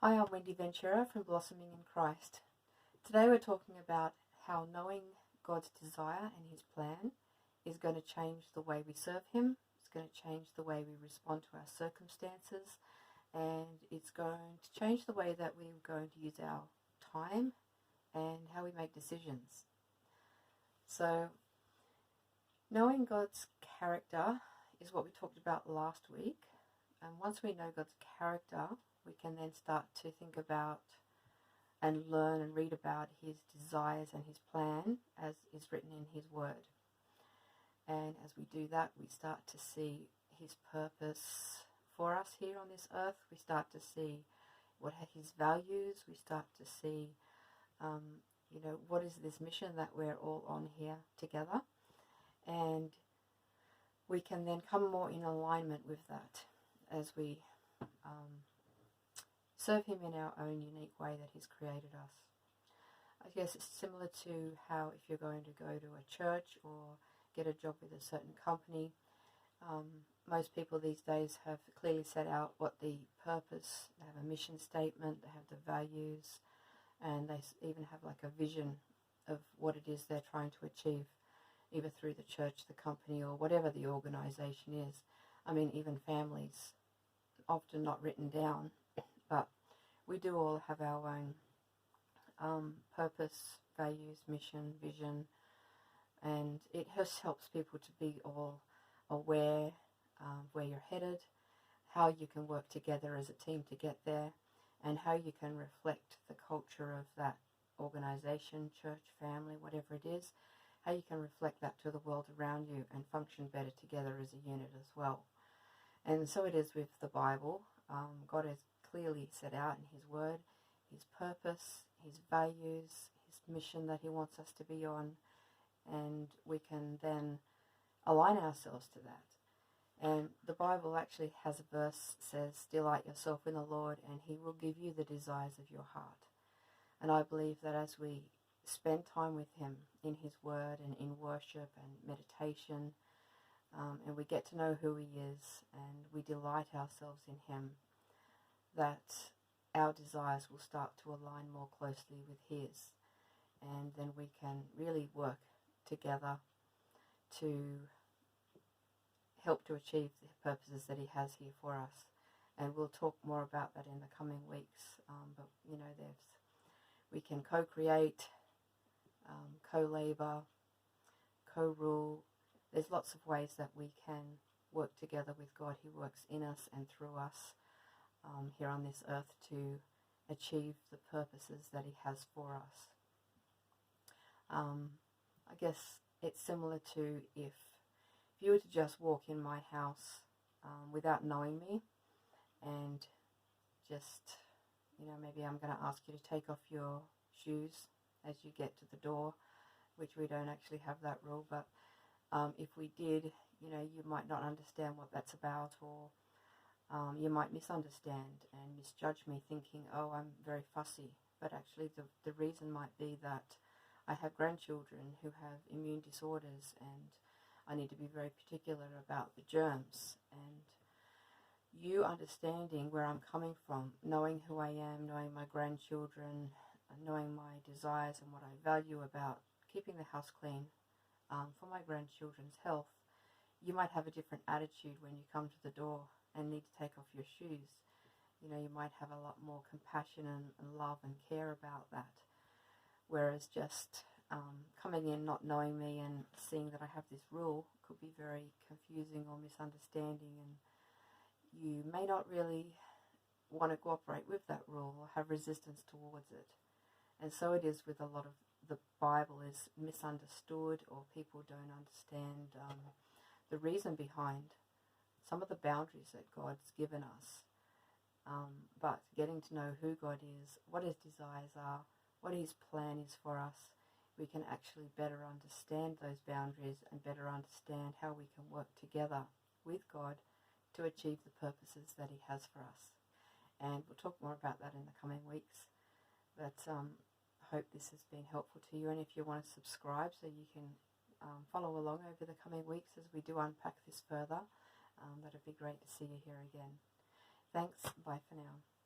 Hi, I'm Wendy Ventura from Blossoming in Christ. Today we're talking about how knowing God's desire and His plan is going to change the way we serve Him. It's going to change the way we respond to our circumstances, and it's going to change the way that we're going to use our time and how we make decisions. So, knowing God's character is what we talked about last week. And once we know God's character, we can then start to think about and learn and read about His desires and His plan as is written in His Word. And as we do that, we start to see His purpose for us here on this earth. We start to see what are His values. We start to see, what is this mission that we're all on here together. And we can then come more in alignment with that as we serve Him in our own unique way that He's created us. I guess it's similar to how if you're going to go to a church or get a job with a certain company, most people these days have clearly set out what the purpose, they have a mission statement, they have the values, and they even have like a vision of what it is they're trying to achieve, either through the church, the company, or whatever the organization is. I mean, even families, often not written down, but we do all have our own purpose, values, mission, vision, and it just helps people to be all aware where you're headed, how you can work together as a team to get there, and how you can reflect the culture of that organization, church, family, whatever it is, how you can reflect that to the world around you and function better together as a unit as well. And so it is with the Bible. God has clearly set out in His Word His purpose, His values, His mission that He wants us to be on, and we can then align ourselves to that. And the Bible actually has a verse that says, "Delight yourself in the Lord, and He will give you the desires of your heart." And I believe that as we spend time with Him in His Word and in worship and meditation, and we get to know who He is and we delight ourselves in Him, that our desires will start to align more closely with His, and then we can really work together to help to achieve the purposes that He has here for us. And we'll talk more about that in the coming weeks, but we can co-create, co-labor, co-rule. There's lots of ways that we can work together with God. He works in us and through us here on this earth to achieve the purposes that He has for us. I guess it's similar to if you were to just walk in my house without knowing me, and just, maybe I'm going to ask you to take off your shoes as you get to the door, which we don't actually have that rule, but if we did, you might not understand what that's about, or you might misunderstand and misjudge me thinking, oh, I'm very fussy. But actually the reason might be that I have grandchildren who have immune disorders, and I need to be very particular about the germs. And you understanding where I'm coming from, knowing who I am, knowing my grandchildren, knowing my desires and what I value about keeping the house clean for my grandchildren's health, you might have a different attitude when you come to the door and need to take off your shoes. You might have a lot more compassion and love and care about that. Whereas just coming in not knowing me and seeing that I have this rule could be very confusing or misunderstanding, and you may not really want to cooperate with that rule or have resistance towards it. And so it is with a lot of the Bible is misunderstood, or people don't understand the reason behind some of the boundaries that God's given us. But getting to know who God is, what His desires are, what His plan is for us, we can actually better understand those boundaries and better understand how we can work together with God to achieve the purposes that He has for us. And we'll talk more about that in the coming weeks. But I hope this has been helpful to you. And if you want to subscribe so you can follow along over the coming weeks as we do unpack this further, that'd be great to see you here again. Thanks. Bye for now.